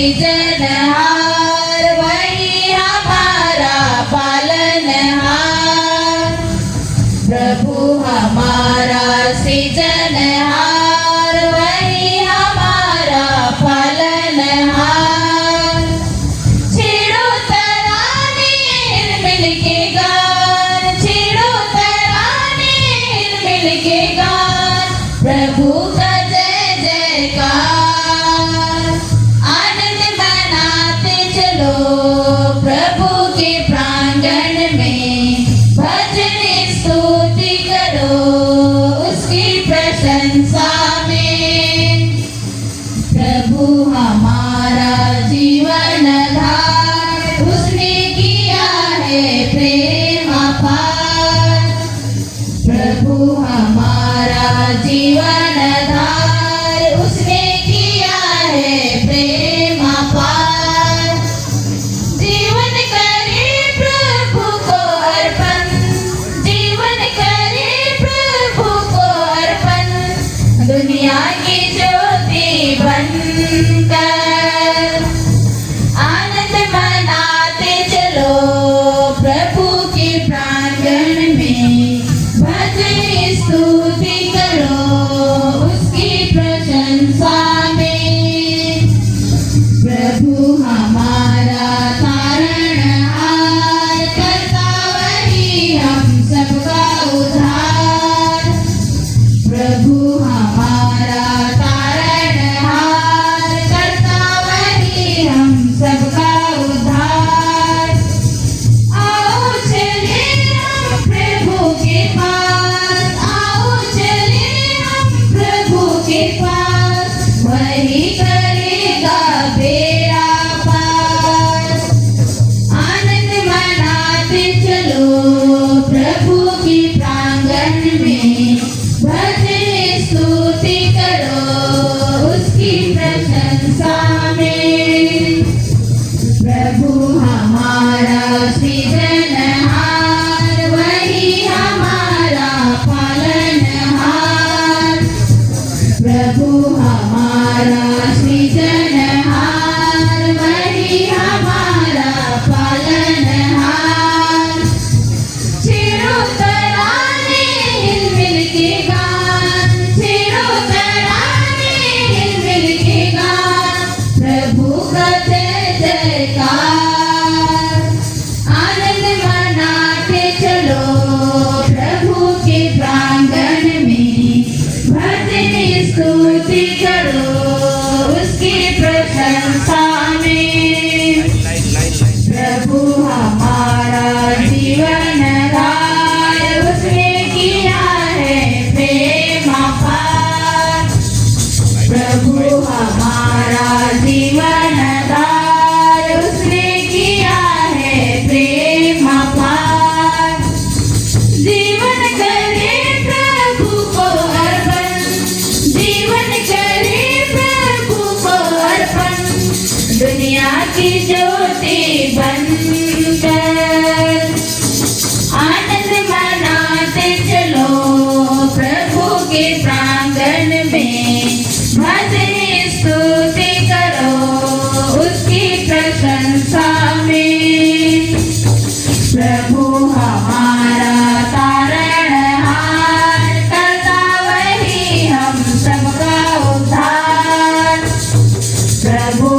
सृजनहार वही हमारा पालनहार। प्रभु हमारा सृजनहार वही हमारा पालनहार। छेड़ो तराने मिल के गान, छेड़ो तराने मिल के गान, प्रभु का जय जयकार। आनंद मनाते चलो प्रभु के प्रांगण में, भजन स्तुति करो उसकी प्रशंसा में। प्रभु हमारा जीवन धार, उसने किया है प्रेम अपार। प्रभु हमारा जीवन धार, उसने किया है प्रेम अपार। जीवन करे प्रभु को अर्पण, जीवन करे प्रभु को अर्पण, दुनिया की ज्योति बनकर। आनंद मनाते चलो प्रभु के प्रांगण में, भजन स्तुति करो उसकी प्रशंसा में। प्रभु हमारा तारणहार, करता वही हम सबका उद्धार। प्रभु हमारा तारणहार, करता वही हम सबका उद्धार। आओ चले हम प्रभु के पास, आओ चले हम प्रभु के पास, वही करेगा बेड़ा पार। आनंद मनाते चलो प्रभु के प्रांगण में, भजन स्तुति करो उसकी प्रशंसा में। प्रभु हमारा सृजनहार वही हमारा पालनहार। प्रभु हमारा सृजनहार वही हमारा पालनहार। छेड़ो तराने मिल के गान, छेड़ो तराने मिल के गान, प्रभु का जय जयकार। आनंद मनाते चलो प्रभु के प्रांगण में, भजन स्तुति करो उसकी प्रशंसा में। प्रभु हमारा जीवन धार, उसने किया है प्रेम अपार। प्रभु हमारा जीवन धार, उसने किया है प्रेम अपार। जीवन करे प्रभु को अर्पण, जीवन करे प्रभु को अर्पण, दुनिया की ज्योति बनकर। आनंद मनाते चलो प्रभु के प्रांगण में, भजन स्तुति करो उसकी प्रशंसा में। प्रभु हमारा तारणहार, करता वही हम सबका उद्धार। प्रभु